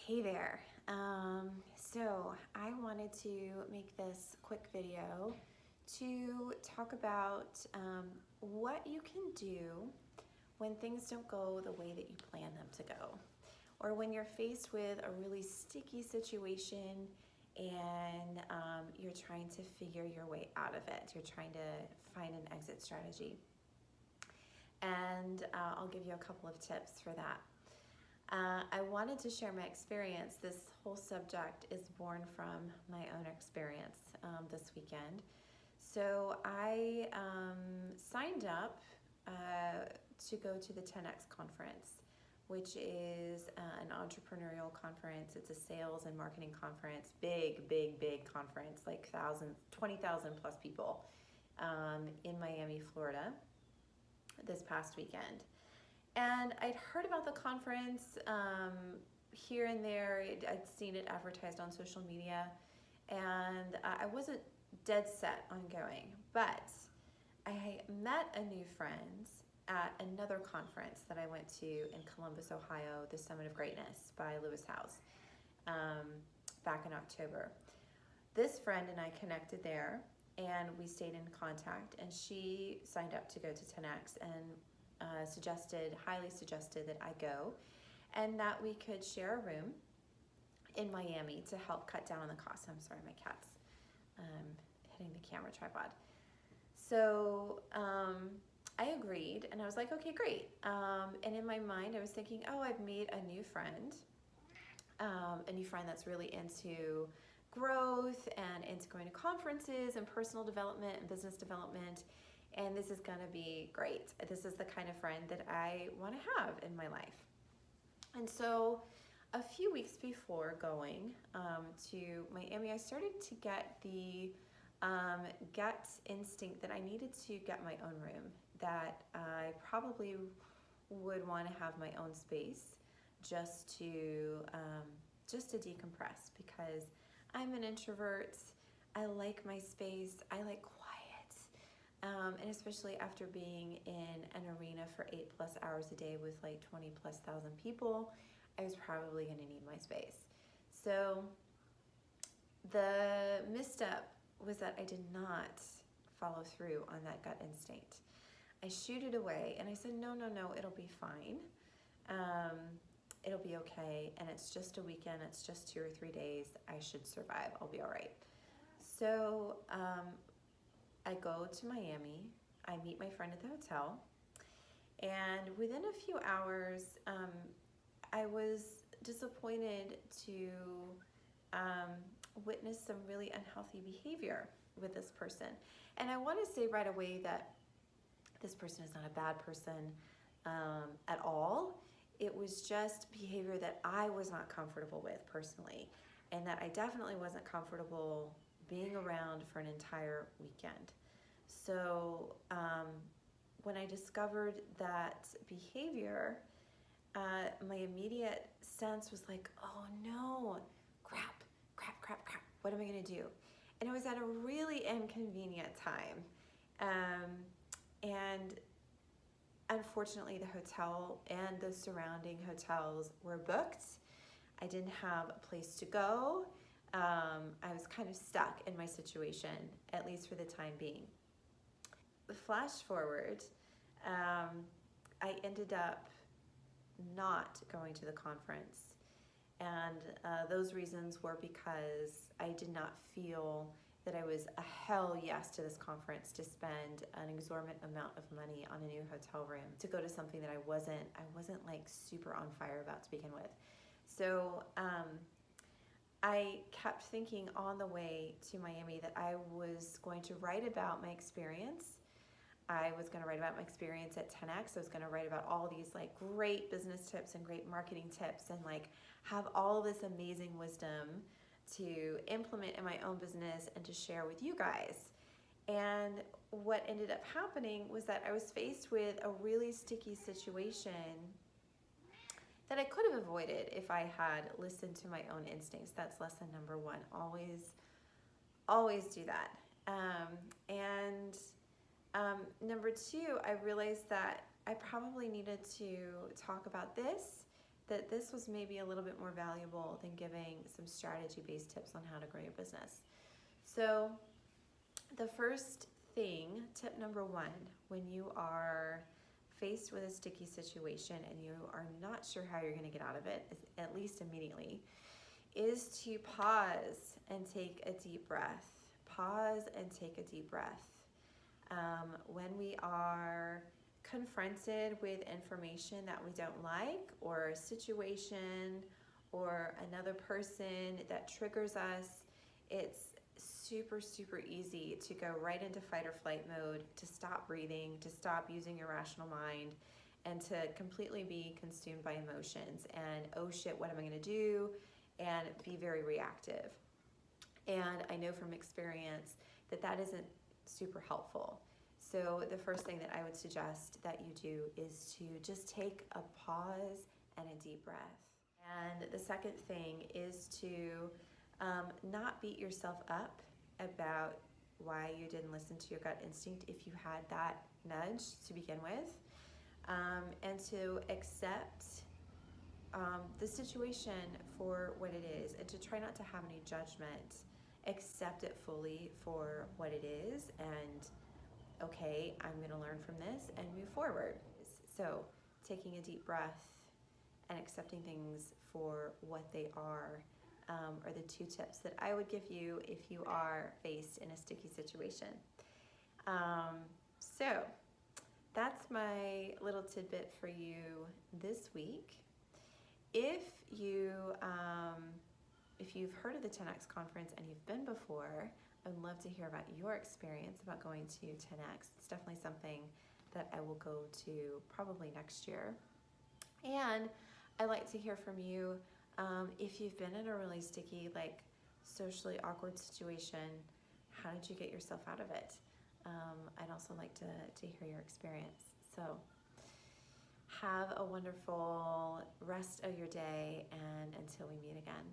Hey there. So I wanted to make this quick video to talk about what you can do when things don't go the way that you plan them to go, or when you're faced with a really sticky situation and you're trying to figure your way out of it. You're trying to find an exit strategy. And I'll give you a couple of tips for that. I wanted to share my experience. This whole subject is born from my own experience this weekend. So I signed up to go to the 10X conference, which is an entrepreneurial conference. It's a sales and marketing conference, big conference, like 20,000 plus people in Miami, Florida this past weekend. And I'd heard about the conference here and there. I'd seen it advertised on social media, and I wasn't dead set on going. But I met a new friend at another conference that I went to in Columbus, Ohio, the Summit of Greatness by Lewis Howes, back in October. This friend and I connected there, and we stayed in contact, and she signed up to go to 10X and highly suggested that I go, and that we could share a room in Miami to help cut down on the cost. I'm sorry, my cat's hitting the camera tripod. So I agreed, and I was like, okay, great. And in my mind, I was thinking, oh, I've made a new friend that's really into growth and into going to conferences and personal development and business development. And this is gonna be great. This is the kind of friend that I wanna have in my life. And so a few weeks before going to Miami, I started to get the gut instinct that I needed to get my own room, that I probably would wanna have my own space just to decompress, because I'm an introvert. I like my space, I like quiet. And especially after being in an arena for 8+ hours a day with like 20+ thousand people, I was probably gonna need my space. So the misstep was that I did not follow through on that gut instinct. I shooed it away and I said, no, it'll be fine. It'll be okay, and it's just a weekend, it's just 2 or 3 days, I should survive, I'll be all right. So I go to Miami, I meet my friend at the hotel, and within a few hours, I was disappointed to witness some really unhealthy behavior with this person. And I want to say right away that this person is not a bad person at all. It was just behavior that I was not comfortable with personally, and that I definitely wasn't comfortable being around for an entire weekend. So when I discovered that behavior, my immediate sense was like, oh no, crap, what am I gonna do? And it was at a really inconvenient time. And unfortunately, the hotel and the surrounding hotels were booked. I didn't have a place to go. I was kind of stuck in my situation, at least for the time being. Flash forward, I ended up not going to the conference. And those reasons were because I did not feel that I was a hell yes to this conference to spend an exorbitant amount of money on a new hotel room to go to something that I wasn't like super on fire about to begin with. So I kept thinking on the way to Miami that I was going to write about my experience. I was going to write about my experience at 10X. I was going to write about all these like great business tips and great marketing tips, and like have all this amazing wisdom to implement in my own business and to share with you guys. And what ended up happening was that I was faced with a really sticky situation that I could have avoided if I had listened to my own instincts. That's lesson number 1. Always do that. Number 2, I realized that I probably needed to talk about this that this was maybe a little bit more valuable than giving some strategy-based tips on how to grow your business. So the first thing, tip number one, when you are faced with a sticky situation and you are not sure how you're going to get out of it, at least immediately, is to pause and take a deep breath. Pause and take a deep breath. When we are confronted with information that we don't like, or a situation or another person that triggers us, it's super, super easy to go right into fight or flight mode, to stop breathing, to stop using your rational mind, and to completely be consumed by emotions and, oh shit, what am I going to do? And be very reactive. And I know from experience that that isn't super helpful. So the first thing that I would suggest that you do is to just take a pause and a deep breath. And the second thing is to not beat yourself up about why you didn't listen to your gut instinct if you had that nudge to begin with, and to accept the situation for what it is, and to try not to have any judgment. Accept it fully for what it is, and okay, I'm going to learn from this and move forward. So taking a deep breath and accepting things for what they are the two tips that I would give you if you are faced in a sticky situation. So that's my little tidbit for you this week. If you've heard of the 10X conference and you've been before, I'd love to hear about your experience about going to 10X. It's definitely something that I will go to probably next year. And I'd like to hear from you if you've been in a really sticky, like socially awkward situation. How did you get yourself out of it? I'd also like to hear your experience. So have a wonderful rest of your day, and until we meet again.